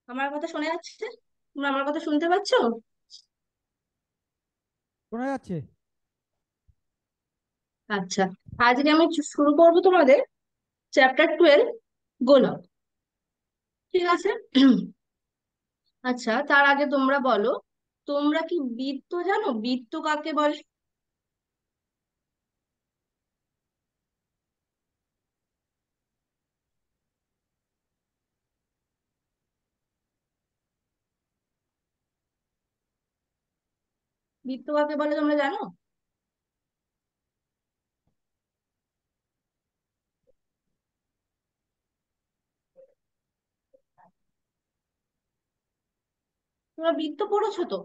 আমার কথা শোনা যাচ্ছে? তোমরা আমার কথা শুনতে পাচ্ছো? শোনা যাচ্ছে। আচ্ছা, আজকে আমি শুরু করবো তোমাদের চ্যাপ্টার 12, গোলক। ঠিক আছে। আচ্ছা, তার আগে তোমরা বলো, তোমরা কি বৃত্ত জানো? বৃত্ত কাকে বলে? বৃত্ত কাকে বলে তোমরা জানো? তোমরা বৃত্ত পড়েছো তো?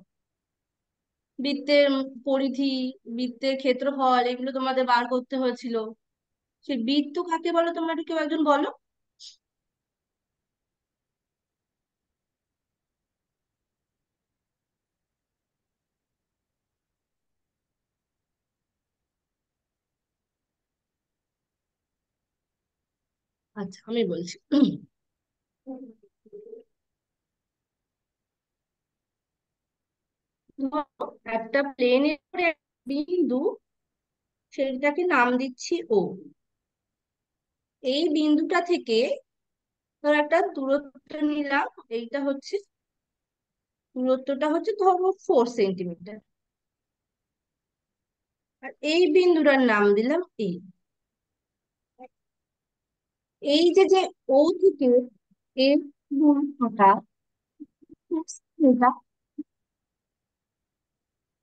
বৃত্তের পরিধি, বৃত্তের ক্ষেত্রফল, এগুলো তোমাদের বার করতে হয়েছিল। সেই বৃত্ত কাকে বলে তোমরা একটু কেউ একজন বলো। আচ্ছা, আমি বলছি। ধরো, একটা প্লেনের উপরে একটা বিন্দু, সেটাকে নাম দিচ্ছি ও। এই বিন্দুটা থেকে ধর একটা দূরত্ব নিলাম, এইটা হচ্ছে দূরত্বটা হচ্ছে ধরো 4 সেন্টিমিটার। আর এই বিন্দুটার নাম দিলাম এই। এই যে যে ও থেকে এর দূরত্বটা, এটা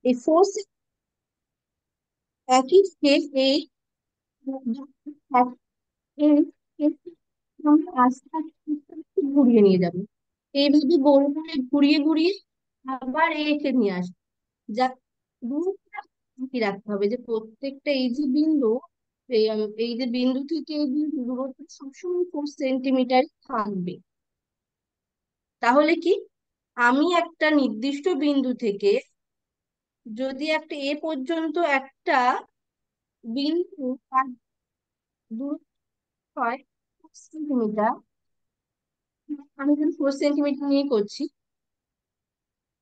এই ফোর, একই স্কেল এই এই আমরা আস্তে আস্তে আস্তে আস্তে ঘুরিয়ে নিয়ে যাবে। এইভাবে গোল করে ঘুরিয়ে ঘুরিয়ে আবার একে নিয়ে আসবে। যা দূরত্বটা কি রাখতে হবে, যে প্রত্যেকটা এই যে বিন্দু, এই যে বিন্দু থেকে এই বিন্দু দূরত্ব সবসময় 4 সেন্টিমিটার থাকবে। তাহলে কি, আমি একটা নির্দিষ্ট বিন্দু থেকে যদি একটা এ পর্যন্ত একটা বিন্দু তার দূরত্ব হয় 4 সেন্টিমিটার, আমি যদি 4 সেন্টিমিটার নিয়ে করছি,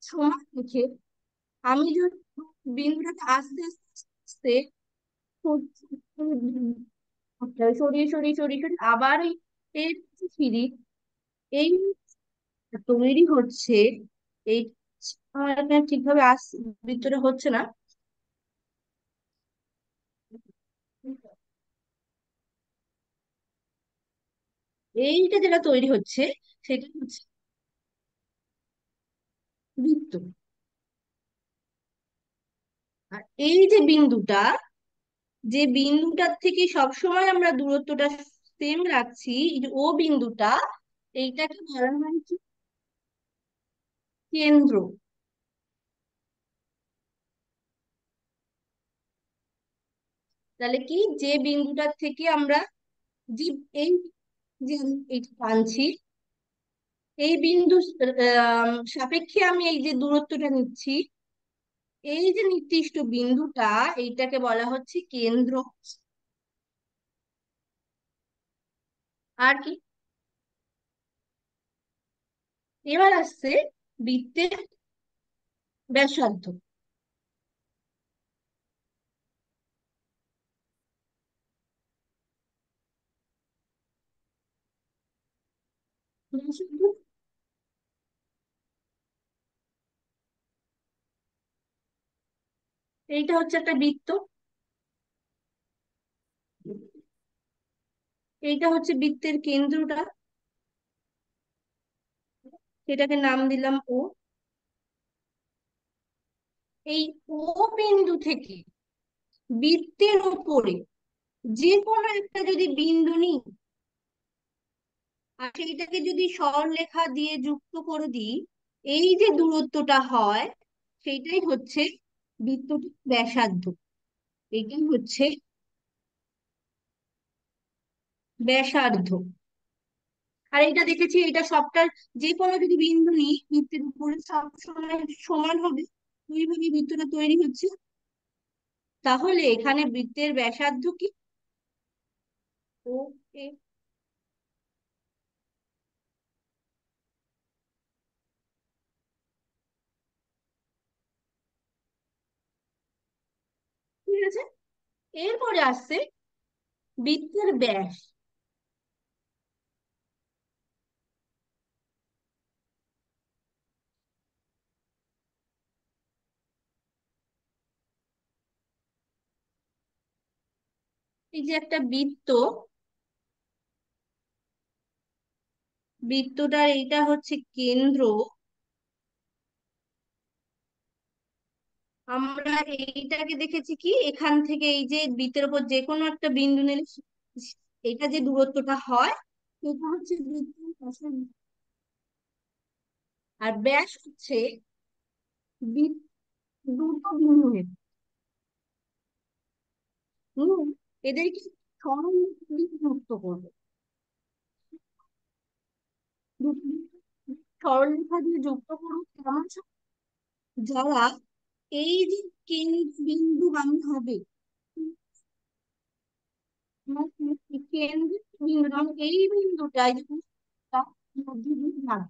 সমান রেখে আমি যদি বিন্দুটাকে আস্তে আস্তে আস্তে সরিয়ে সরিয়ে সরিয়ে সরিয়ে আবার এর কাছে ফিরি, এই তৈরি হচ্ছে এই, আমার এখানে ঠিকভাবে ভিতরে হচ্ছে না। এইটা যেটা তৈরি হচ্ছে সেটা হচ্ছে বৃত্ত। আর এই যে বিন্দুটা, যে বিন্দুটার থেকে সবসময় আমরা দূরত্বটা সেম রাখছি, এই যে ও বিন্দুটা, এইটাকে বলা হয় কি, কেন্দ্র। তাহলে কি, যে বিন্দুটার থেকে আমরা যে এই যে এইটা টানছি, এই বিন্দু সাপেক্ষে আমি এই যে দূরত্বটা নিচ্ছি, এই যে নির্দিষ্ট বিন্দুটা, এইটাকে বলা হচ্ছে কেন্দ্র। আর কি, এবার আসছে বৃত্তের ব্যাসার্ধ। ব্যাসার্ধ, এইটা হচ্ছে একটা বৃত্ত, এইটা হচ্ছে বৃত্তের কেন্দ্রটা, সেটাকে নাম দিলাম ও। এই ও বিন্দু থেকে বৃত্তের উপরে যে কোনো একটা যদি বিন্দু নিই, আর সেইটাকে যদি সরলরেখা দিয়ে যুক্ত করে দিই, এই যে দূরত্বটা হয়, সেইটাই হচ্ছে বৃত্তটির ব্যাসার্ধ। এটাই হচ্ছে ব্যাসার্ধ। আর এটা দেখেছি, এটা সবটার যে কোনো যদি বিন্দু নিই বৃত্তের উপরে সব সময় সমান হবে, ওইভাবে বৃত্তটা তৈরি হচ্ছে। তাহলে এখানে বৃত্তের ব্যাসার্ধ কি, ও এ। এরপরে আসছে বৃত্তের ব্যাস। এই যে একটা বৃত্ত, বৃত্তটার এইটা হচ্ছে কেন্দ্র। আমরা এইটাকে দেখেছি কি, এখান থেকে এই যে বৃত্তের উপর যে কোনো একটা বিন্দু নিলে এটা যে দূরত্বটা হয় সেটা হচ্ছে বৃত্তের ব্যাসের। আর ব্যাস হচ্ছে বৃত্ত দুটো বিন্দুর, হুম, এদেরকে সরল দিয়ে যুক্ত করবে। দুটো সরলরেখা দিয়ে যুক্ত করুক কেমন যারা এই যে কেন্দ্র বিন্দু গামী হবে, কেন্দ্র বিন্দু যেমন এই বিন্দুটা এই যে তার মধ্যে দিয়ে যাবে।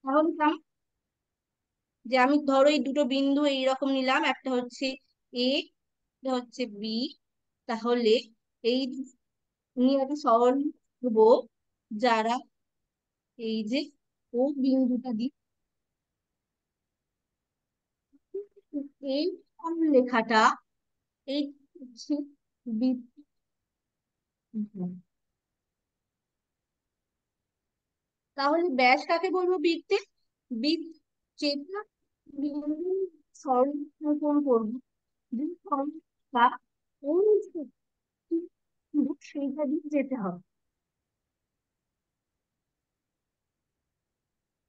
তাহলে কেমন, যে আমি ধরো এই দুটো বিন্দু এইরকম নিলাম, একটা হচ্ছে এ, একটা হচ্ছে বি। তাহলে এই নিয়ে একটা সরল দেবো, যারা এই যে ও বিন্দুটা দিয়ে এই সরল লেখাটা, এই হচ্ছে বৃত্ত। তাহলে ব্যাস কাকে বলবো বৃত্তে? বৃত্ত যেটা বিন্দু সরলরেখা করবো, যে সরলরেখা ওই যে সেইটা দিয়ে যেতে হবে।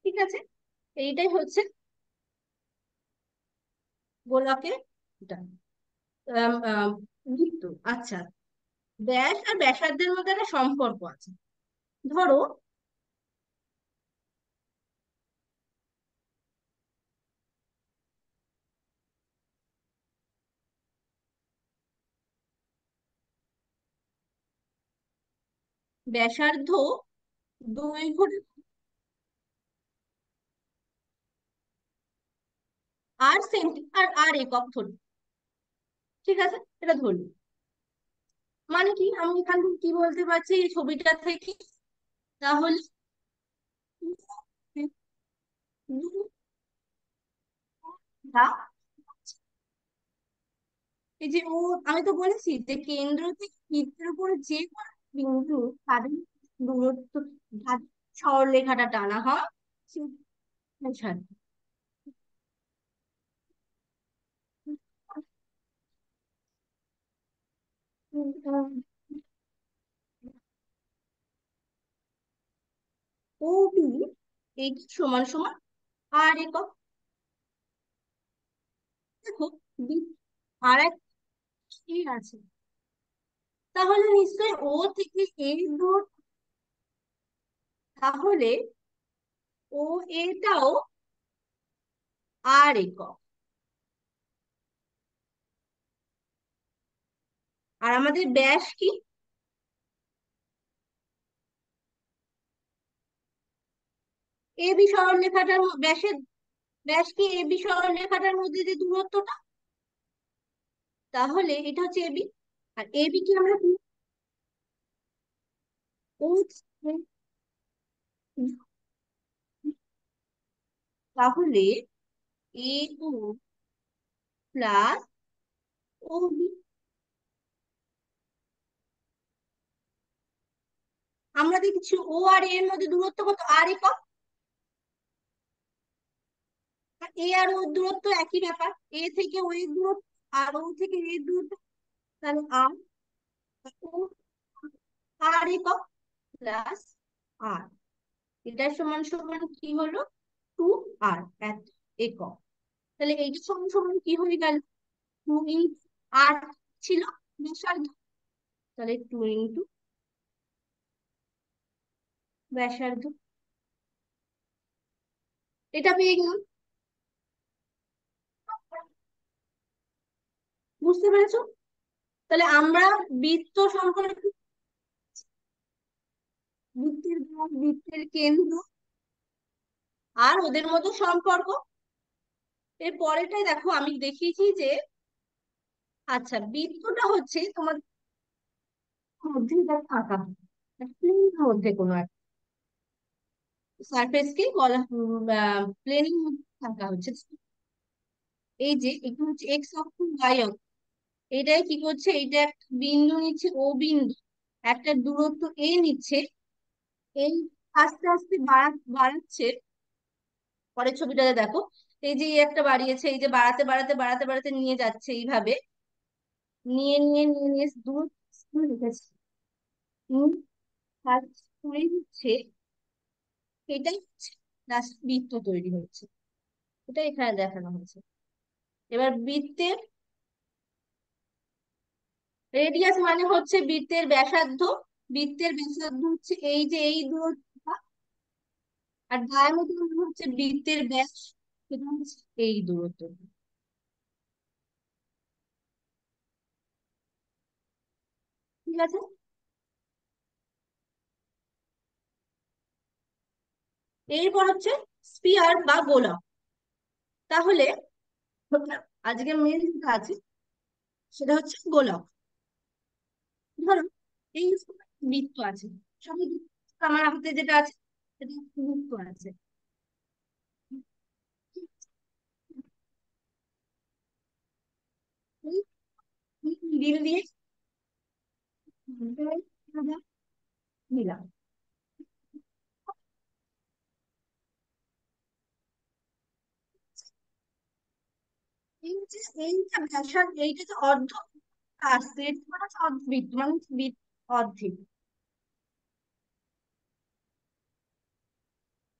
ঠিক আছে, এইটাই হচ্ছে গোলকের এটা বৃত্ত। আচ্ছা, ব্যাস আর ব্যাসার্ধের মধ্যে একটা সম্পর্ক আছে। ধরো ব্যাসার্ধ দৈর্ঘ্য আর আর একক ধরি। ঠিক আছে, এটা ধরি। মানে কি, আমি এখান থেকে কি বলতে পারছি এই ছবিটা থেকে? তাহলে দুটা, এই যে ও, আমি তো বলেছি যে কেন্দ্র থেকে বৃত্তের উপরে যে কোনো বিন্দু তাদের দূরত্ব, তাদের সরলরেখাটা টানা হয় সেই ব্যাসার্ধ। ও বি এই সমান সমান আর একক। দেখো আর এক কি আছে, তাহলে নিশ্চয়ই ও থেকে এই দূর, তাহলে ও এটাও আর একক। আর আমাদের ব্যাস কি? এ বি সরলরেখাটার ব্যাসের, ব্যাস কি এ বি সরলরেখাটার মধ্যে যে দূরত্বটা, তাহলে এটা হচ্ছে এবি। আর এবি কি আমরা কি, ও থেকে, তাহলে এ ও প্লাস ও বি। আমরা দেখছি ও আর এ এর মধ্যে দূরত্ব কত, আর একক। এ আর ওর দূরত্ব একই ব্যাপার, এ থেকে ও এর দূরত্ব আর ও থেকে এ এর দূরত্ব, তাহলে আর ও আর একক প্লাস আর, এটা সমান সমান কি হলো, টু আর এত একক। তাহলে এইটা সমান সমান কি হয়ে গেল, টু ইন্টু আর ছিল ব্যাসার্ধ, তাহলে টু ইন্টু ব্যাসার্ধ, এটা পেয়ে গেলাম। বুঝতে পেরেছো? তাহলে আমরা বৃত্ত সম্পর্কে, বৃত্তের ব্যাস, বৃত্তের কেন্দ্র আর ওদের মধ্যে সম্পর্ক। এর পরেরটাই দেখো, আমি দেখিয়েছি যে আচ্ছা, বৃত্তটা হচ্ছে তোমার মধ্যে এটা আঁকা প্লেনের মধ্যে কোনো একটা সারফেস কে বলা, প্লেনের মধ্যে আঁকা হচ্ছে। এই যে এখানে হচ্ছে এক্স অক্ষ ওয়াই অক্ষ, এটাই কি করছে, এটা একটা বিন্দু নিচ্ছে ও বিন্দু, একটা দূরত্ব এ নিচ্ছে, এই আস্তে আস্তে বাড়াচ্ছে। পরের ছবিটাতে দেখো, এই যে এই একটা বাড়িয়েছে, এই যে বাড়াতে বাড়াতে বাড়াতে বাড়াতে নিয়ে যাচ্ছে এইভাবে, নিয়ে নিয়ে নিয়ে নিয়ে দূরত্ব লিখেছে। তারপরে হচ্ছে এটাই হচ্ছে লাস্ট বৃত্ত তৈরি হচ্ছে, এটা এখানে দেখানো হয়েছে। এবার বৃত্তের রেডিয়াস মানে হচ্ছে বৃত্তের ব্যাসার্ধ, বৃত্তের ব্যাসার্ধ হচ্ছে এই যে এই দূরত্বটা, আর ডায়ামিটার মানে হচ্ছে বৃত্তের ব্যাস, সেটা হচ্ছে এই দূরত্ব। ঠিক আছে। এরপর হচ্ছে স্পিয়ার বা গোলক। তাহলে আজকে মেন যেটা আছে সেটা হচ্ছে গোলক। ধরো এই বৃত্ত আছে, সবই আমার হাতে যেটা আছে সেটা হচ্ছে বৃত্ত আছে। মিডিল দিয়ে নিলাম। এইটা ব্যাসার্ধ, এইটা যে অর্ধ আসছে, এটা মানে হচ্ছে অর্ধবৃত্ত, মানে হচ্ছে অর্ধেক।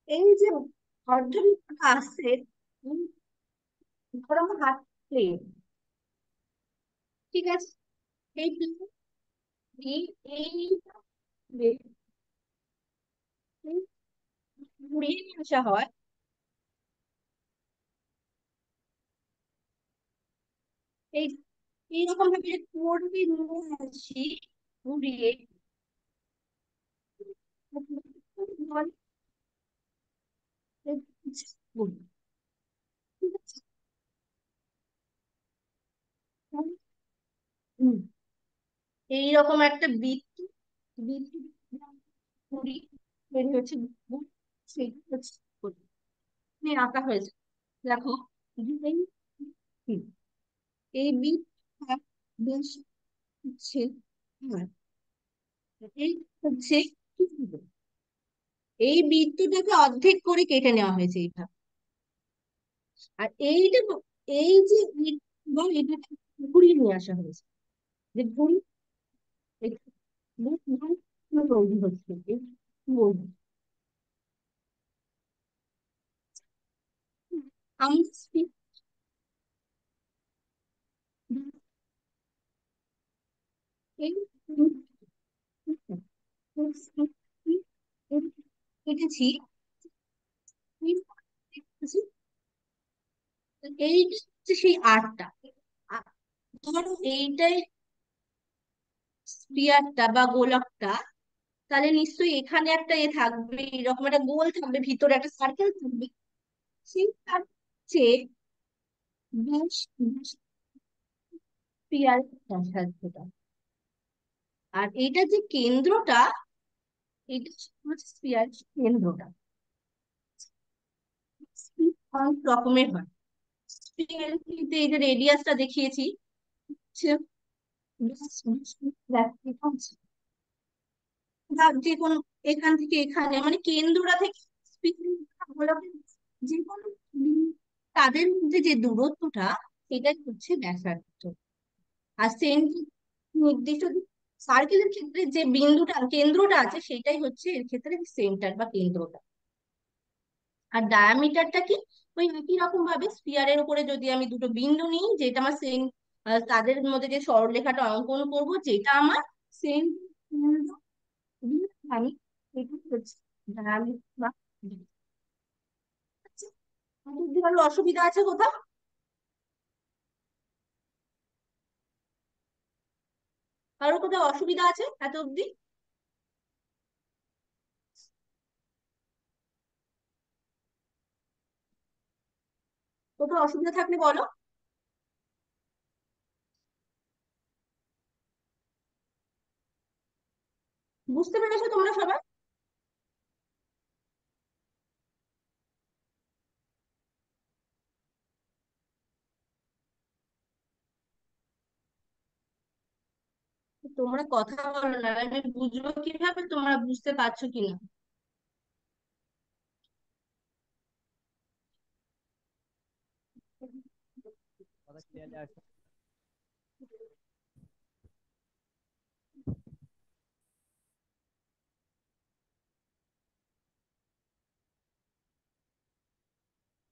এই যে অর্ধবৃত্তটা আসছে, উম, ধরো আমার হাত প্লেন, ঠিক আছে, এই plane, এই এই plane, এই ঘুরিয়ে নিয়ে আসা হয়, এই এইরকম ভাবে করবে নিয়ে আসি ঘুরিয়ে, ঠিক আছে। হুম, এইরকম একটা বৃত্ত, বৃত্ত ঘুরি তৈরি হচ্ছে, সেই হচ্ছে আঁকা হয়েছে। দেখো, যে হুম, এই বৃত্তটা বেশ হচ্ছে, হ্যাঁ, এই হচ্ছে কি বলবো? এই বৃত্তটাকে অর্ধেক করে কেটে নেওয়া হয়েছে এইভাবে। আর এইটা এই যে এটাকে ঘুরিয়ে নিয়ে আসা হয়েছে, যে ঘুরি তৈরি হচ্ছে এই বলবো। আমরা এই কেটেছি, এইটা হচ্ছে সেই আটটা। আ- ধরো এইটাই স্পিয়ারটা বা গোলকটা, তাহলে নিশ্চয়ই এখানে একটা এ থাকবে, এরকম একটা গোল থাকবে, ভিতরে একটা সার্কেল থাকবে, সেই চেয়ে বেশ স্পিয়ার ব্যাসার্ধটা। আর এইটা যে কেন্দ্রটা, এটা হচ্ছে স্পিয়ার কেন্দ্রটা। স্পিয়ার অনেক রকমের হয়। স্পিয়ার এই যে রেডিয়াসটা দেখিয়েছি, হচ্ছে যে কোনো এখান থেকে এখানে, মানে কেন্দ্রটা থেকে গোলকের যে কোনো তাদের মধ্যে যে দূরত্বটা, সেটাই হচ্ছে ব্যাসার্ধ। আর নির্দিষ্ট সার্কেলের ক্ষেত্রে যে বিন্দুটা কেন্দ্রটা আছে, সেটাই হচ্ছে এর ক্ষেত্রে সেন্টার বা কেন্দ্রটা। আর ডায়ামিটারটা কি, ওই একই রকম ভাবে স্ফিয়ারের উপরে যদি আমি দুটো বিন্দু নিই, যেটা আমার সেম, তাদের মধ্যে যে সরলরেখাটা অঙ্কন করব, যেটা আমার সেম আমি, এটা হচ্ছে ডায়ামিটার বা ব্যাস। আচ্ছা, এত অব্দি কারোর অসুবিধা আছে কোথাও? কারোর কোথাও অসুবিধা আছে এত অব্দি? কোথাও অসুবিধা থাকলে বলো। বুঝতে পেরেছো তোমরা সবাই? তোমরা কথা বলো না, আমি বুঝবো কিভাবে তোমরা বুঝতে পারছো কিনা? কথা ক্লিয়ারলি আসছে।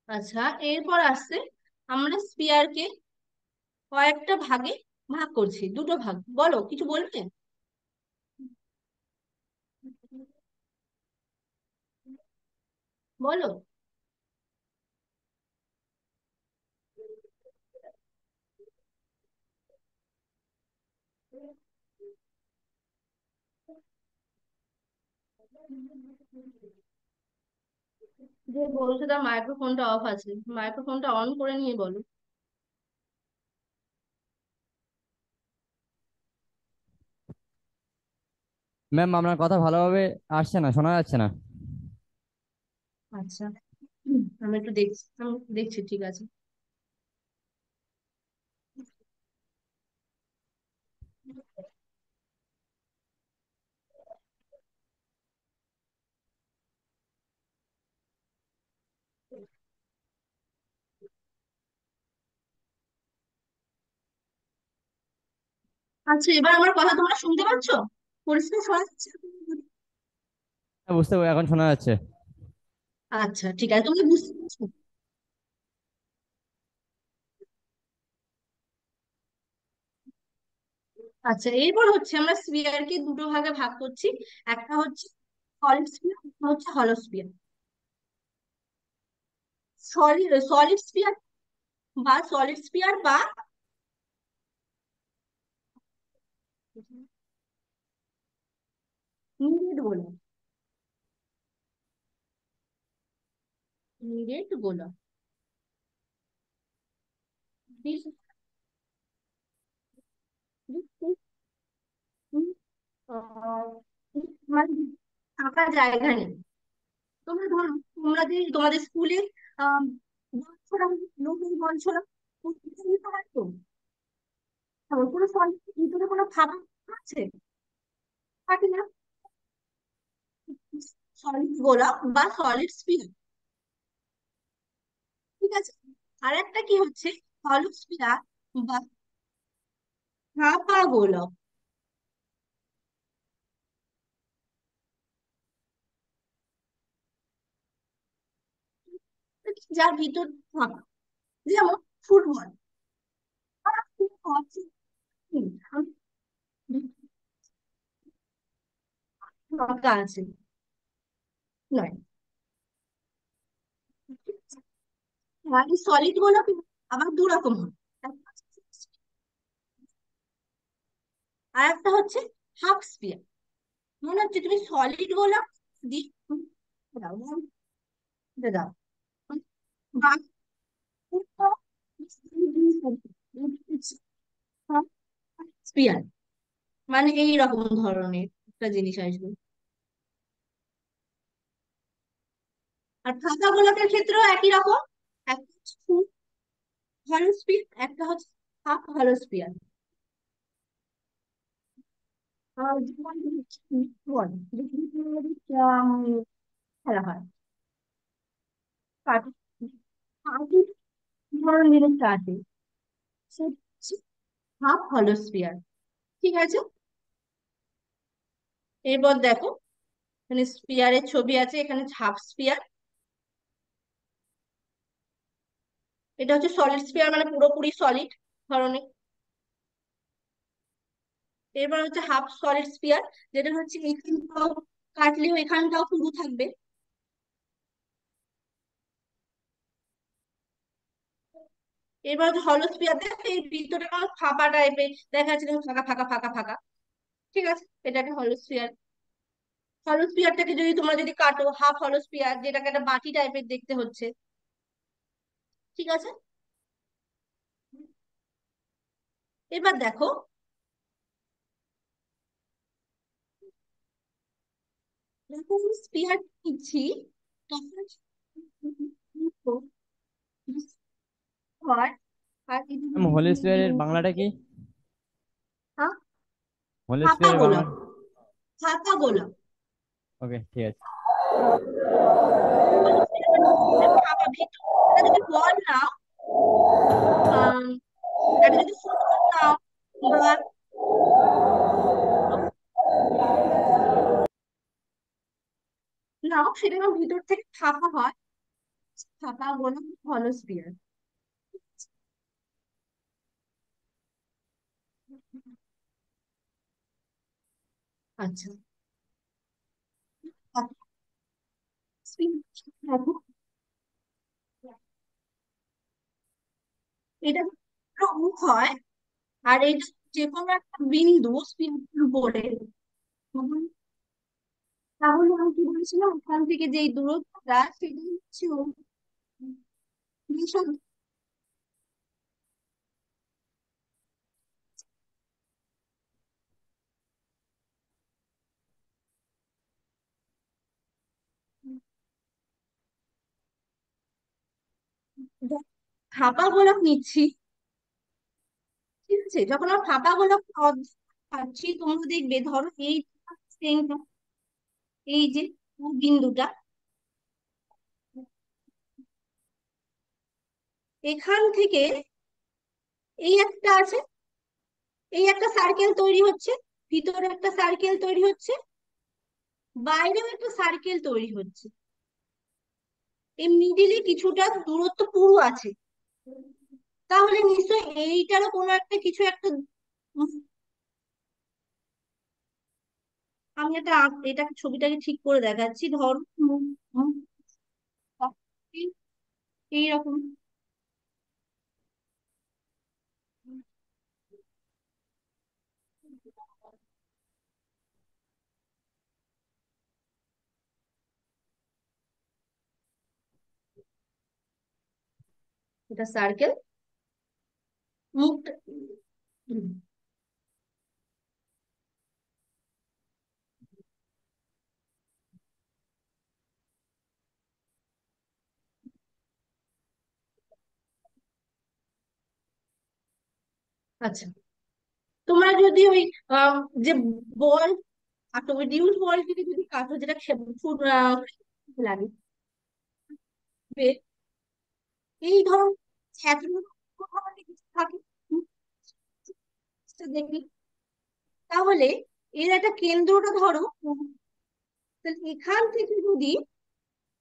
আচ্ছা, এরপর আসছে, আমরা স্পিয়ারকে কয়েকটা ভাগে ভাগ করছি, দুটো ভাগ। বলো, কিছু বলবে? বলো। যে বলছো তার মাইক্রোফোনটা অফ আছে, মাইক্রোফোনটা অন করে নিয়ে বলো। ম্যাম, আপনার কথা ভালোভাবে আসছে না, শোনা যাচ্ছে না। আচ্ছা, আমি একটু দেখছি, আমি দেখছি, ঠিক আছে। আচ্ছা, এবার আমার কথা তোমরা শুনতে পাচ্ছো? পরিষ্কার শোনা যাচ্ছে? হ্যাঁ, এখন শোনা যাচ্ছে। আচ্ছা, ঠিক আছে, তুমি বুঝতে পারছো? আচ্ছা, এরপর হচ্ছে আমরা স্ফিয়ারকে দুটো ভাগে ভাগ করছি। একটা হচ্ছে সলিড স্ফিয়ার, একটা হচ্ছে হলো স্ফিয়ার। সলিড সলিড স্ফিয়ার বা সলিড স্ফিয়ার বা নিরেট গোলক। নিরেট গোলক। This- this- this, আহ, মানে থাকার জায়গা নেই। তোমরা ধরো, তোমরা যে তোমাদের স্কুলে আহ বল ছোড়া, লোকের বল ছোড়া, হয় তো, কোনো সলিড ভিতরে কোনো ফাঁকা আছে? থাকে না। সলিড গোলক বা সলিড স্ফিয়ার। ঠিক আছে। আর একটা কি হচ্ছে, হলো স্ফিয়ার বা ফাঁপা গোলক, যার ভিতর ফাঁকা। যেমন ফুটবল। ফাঁকা আছে, নয়। আর সলিড গোলক আবার দু রকম হয়। আর একটা হচ্ছে হাফ স্পিয়ার। মনে হচ্ছে তুমি সলিড গোলক দিয়ে দাও, দাও, স্পিয়ার মানে এই রকম ধরনের একটা জিনিস আসবে। আর ফাঁকা গোলকের ক্ষেত্রেও একই রকম। একটা হচ্ছে ফুল হলো স্পিয়ার, একটা হচ্ছে হাফ হলো স্পিয়ার। যেমন ফুটবল, খেলা হয়, কার্টুন, কার্টুন ধরনের জিনিসটা আছে, সে হাফ হলো স্পিয়ার। ঠিক আছে। এরপর দেখো, এখানে স্পিয়ারের ছবি আছে, এখানে হাফ স্পিয়ার। এটা হচ্ছে সলিড স্পিয়ার, মানে পুরোপুরি সলিড ধরনের। এরপর হচ্ছে হাফ সলিড স্পিয়ার, যেটা হচ্ছে এখানটাও কাটলেও এখানটাও পুরু থাকবে। এবার হচ্ছে হলো স্পিয়ার, দেখো এই ভিতরে কোনো ফাঁপা টাইপের দেখা যাচ্ছে, দেখো ফাঁকা ফাঁকা ফাঁকা ফাঁকা। ঠিক আছে, এটাকে হলো স্পিয়ার। হলো স্পিয়ারটাকে যদি তোমরা যদি কাটো, হাফ হলো স্পিয়ার, যেটাকে একটা বাটি টাইপের দেখতে হচ্ছে। ঠিক আছে। এবার দেখো, যখন স্পিয়ার নিচ্ছি তখন হয়। আর এটা যদি হোলি তুমি স্পিয়ারের বাংলাটা কি? হ্যাঁ, হোলি ফাঁকা স্পিয়ারের বাংলা? গোলাপ, ফাঁকা গোলাপ। ওকে, ঠিক আছে। ফাঁকা ভিতর একটা যদি বল নাও, আহ একটা যদি ফুটবল নাও বা নাও, সেটা যখন ভিতর থেকে ফাঁকা হয়, ফাঁকা গোলাপ হলো স্পিয়ার। আচ্ছা, স্পিয়ার এটা মুখ হয়, আর এটা যে কোনো একটা বিন্দু স্পিয়ারের উপরে, তাহলে আমি কি বলেছিলাম, ওখান থেকে যে দূরত্বটা সেটা হচ্ছে বিষম। ফাঁপা গোলাপ নিচ্ছি, ঠিক আছে, যখন আমরা ফাঁপা গোলাপ পাচ্ছি, তোমরা দেখবে ধরো এই শ্রেণীটা, এই যে বিন্দুটা, এখান থেকে এই একটা আছে, এই একটা সার্কেল তৈরি হচ্ছে, ভিতরে একটা সার্কেল তৈরি হচ্ছে, বাইরেও একটা সার্কেল তৈরি হচ্ছে, এই মিডিলে কিছুটা দূরত্ব পুরো আছে। তাহলে নিশ্চয়ই এইটারও কোনো একটা কিছু একটা আমি এটা এটা ছবিটাকে ঠিক করে দেখাচ্ছি, ধরো উম, এই- এইরকম, এটা সার্কেল, মুখটা হুম, আচ্ছা, তোমরা যদি ওই আম, যে বল কাটো, ওই রিউজ বলটিকে যদি কাটো, যেটা লাগে, এই ধরো এত ধরনের কিছু থাকে, হুম, সেটা দেখি, তাহলে এর একটা কেন্দ্রটা ধরো, তাহলে এখান থেকে যদি,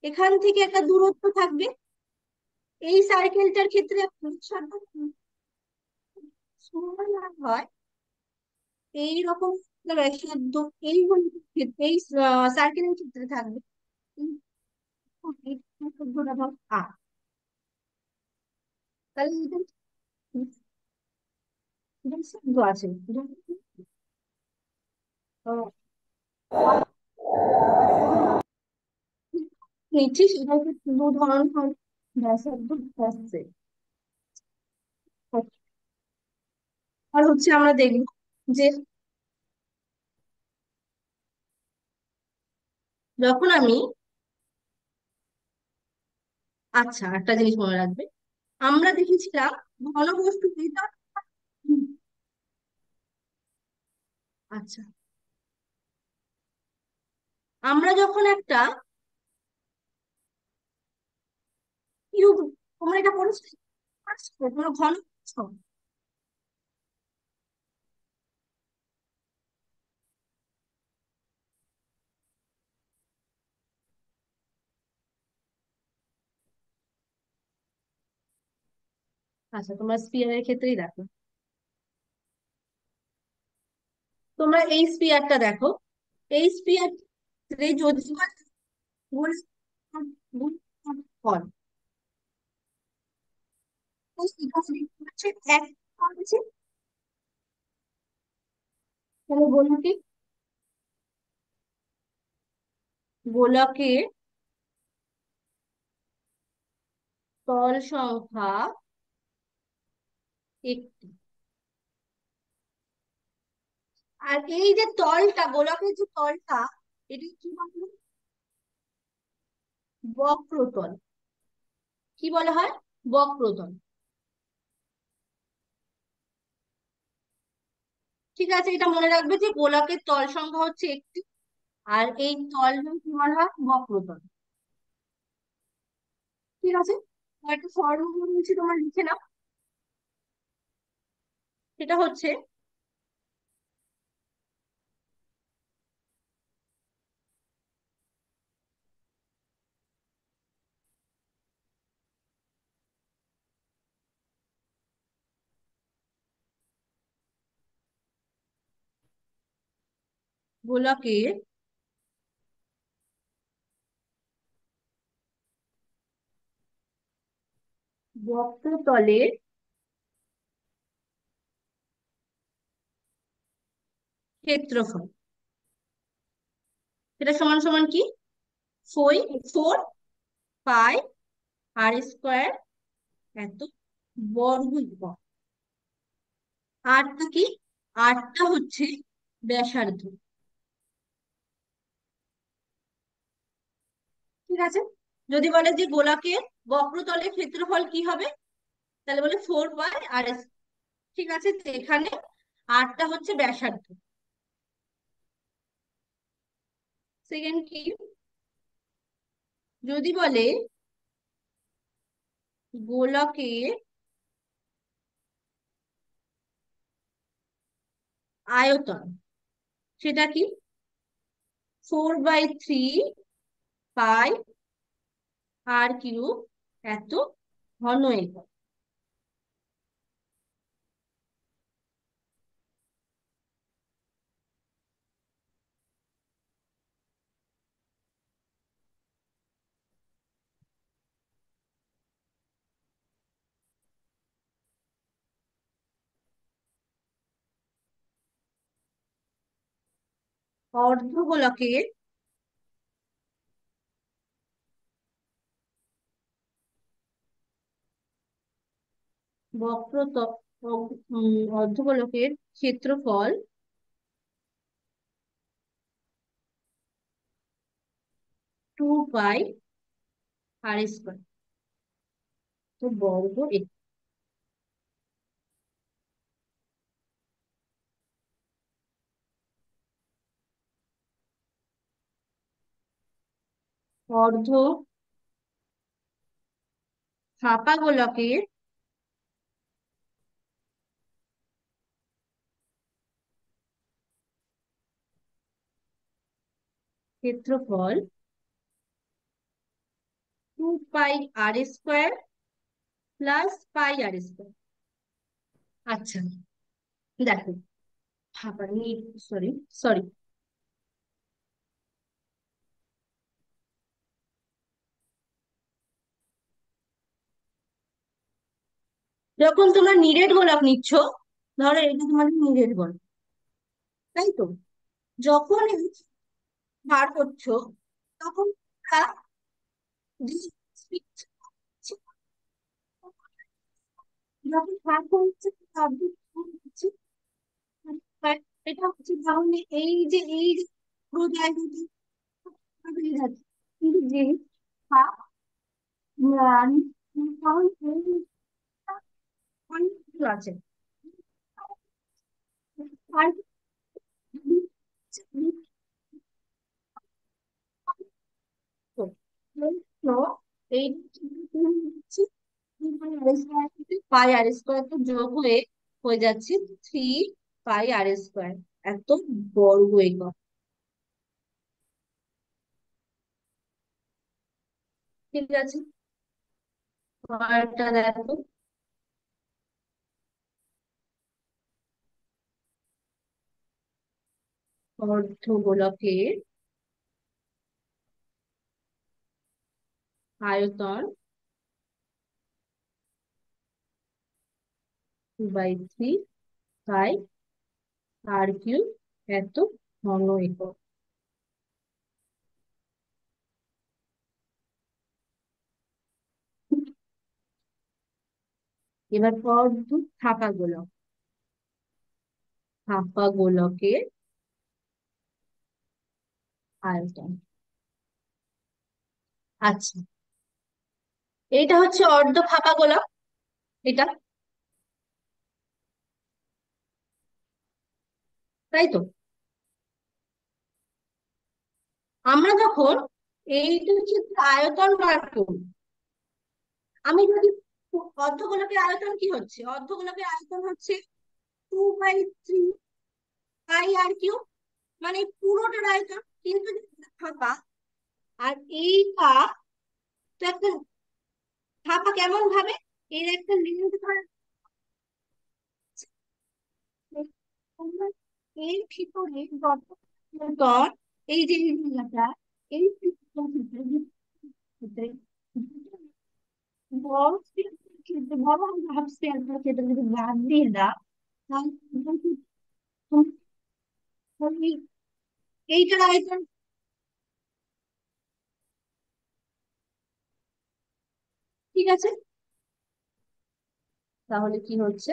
এখান থেকে একটা দূরত্ব থাকবে, এই সার্কেলটার ক্ষেত্রে সমান হয় এইরকম ব্যাসার্ধ, এই এই সার্কেলের ক্ষেত্রে থাকবে এই এই ব্যাসার্ধটা ধর আর, তাহলে এটা ব্যাসার্ধ আছে, তো নিচ্ছি সেটাকে দু ধরনের হয়, ব্যাসার্ধ আসছে। আর হচ্ছে আমরা দেখব যে যখন আমি, আচ্ছা একটা জিনিস মনে রাখবে, আমরা দেখেছিলাম ঘনবস্তু ভিতর, হুম, আচ্ছা, আমরা যখন একটা কিউব, তোমরা এটা পড়েছো, তোমরা ঘন পড়েছো? আচ্ছা, তোমরা স্পিয়ারের ক্ষেত্রেই দেখো, তোমরা এই স্পিয়ারটা দেখো, এই স্পিয়ার যদি গোল গোল হয়, তো এখানে দেখতে পাচ্ছি এক আছে, তাহলে গোলকের তল সংখ্যা একটি, আর এই যে তলটা, গোলকের যে তলটা, এটা কি বলে? বক্রতল। কি বলা হয়? বক্রতল। ঠিক আছে, এটা মনে রাখবে যে গোলকের তল সংখ্যা হচ্ছে একটি, আর এই তল কি বলা হয়? বক্রতল। ঠিক আছে, একটা ফর্মুলা বলছি, তোমার লিখে নাও। সেটা হচ্ছে গোলকের বক্রতলের ক্ষেত্রফল, সেটা সমান সমান কি? 4 পাই আর স্কোয়ার এত বর্গ একক। আরটা কি? আরটা হচ্ছে ব্যাসার্ধ। ঠিক আছে, যদি বলে যে গোলকের বক্রতলের ক্ষেত্রফল কি হবে, তাহলে বলে 4 পাই আর। ঠিক আছে, তো এখানে আরটা হচ্ছে ব্যাসার্ধ। সেকেন্ড কি? যদি বলে গোলকের আয়তন, সেটা কি? 4/3 পাই আর কিউব এত ঘন একক। অর্ধগোলকের বক্রত অর্ধগোলকের ক্ষেত্রফল 2 পাই আর স্কোয়ার, তো বর্গ একক। অর্ধ ফাঁপা গোলকের ক্ষেত্রফল 2 পাই আর স্কোয়ার প্লাস পাই আর স্কোয়ার। আচ্ছা, দেখো, ফাঁপা, সরি, সরি, যখন তোমরা নিরেট গোলক নিচ্ছ, ধরো এটা তোমাদের নিরেট গোলক, তাই তো? যখন এই বার করছো, তখন তোমরা যে speed যখন বার করছো, এটা হচ্ছে তাহলে এই যে পুরো জায়গাটি হয়ে যাচ্ছে, কিন্তু যে তখন অনেক আছে। আর তো এই পাই আর স্কোয়ার তো যোগ হয়ে হয়ে যাচ্ছে 3 পাই আর স্কোয়ার এত বর্গ একক। ঠিক আছে, পরেরটা দেখো। অর্ধগোলকের আয়তন 2/3 পাই আর কিউব এত ঘন একক। এবার অর্ধ ফাঁকা গোলক, ফাঁপা গোলকের আয়তন আচ্ছা, এইটা হচ্ছে অর্ধ ফাঁপা গোলক। এটা, তাই তো? আমরা যখন এইটা হচ্ছে আয়তন বার করি, আমি যদি অর্ধগোলকের আয়তন কি হচ্ছে, অর্ধগোলকের আয়তন হচ্ছে 2/3 পাই আর কিউব, মানে পুরোটার আয়তন। কিন্তু যেটা ফাঁপা, আর এইটা তো একটা ফাঁপা কেমন ভাবে, এর একটা লেন্থ ধরে তোমরা এর ভিতরে যত দর, এই যে এরিয়াটা, এই ক্ষেত্রে বড় স্পেয়ারের ক্ষেত্রে, বড় হাফ স্পেয়ারের ক্ষেত্রে যদি বাদ দিয়ে দাও, তাহলে তুমি এইটার আয়তন, ঠিক আছে? তাহলে কি হচ্ছে,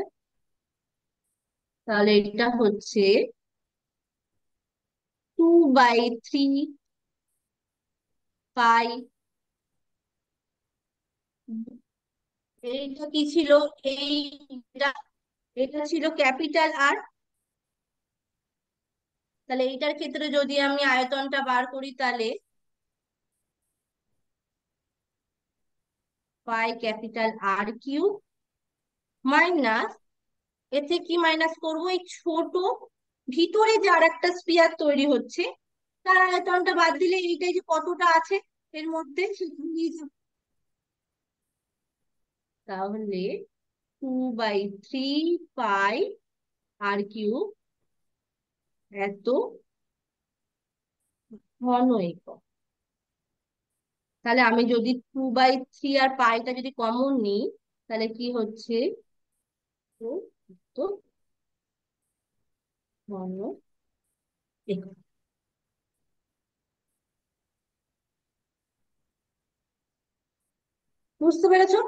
তাহলে এটা হচ্ছে 2/3 পাই। এইটা কি ছিল, এইটা, এটা ছিল ক্যাপিটাল আর। তাহলে এইটার ক্ষেত্রে যদি আমি আয়তনটা বার করি, তাহলে pi capital R cube minus, এতে কি মাইনাস করবো, এই ছোট ভিতরে যে আর একটা স্পিয়ার তৈরি হচ্ছে, তার আয়তনটা বাদ দিলে এইটাই যে কতটা আছে এর মধ্যে সেটা নিয়ে যাবো। তাহলে 2/3 পাই আর কিউব এত ঘন একক। তাহলে আমি যদি 2/3 আর পাইটা যদি কমন নিই, তাহলে কি হচ্ছে, তো তো ঘন একক। বুঝতে পেরেছো?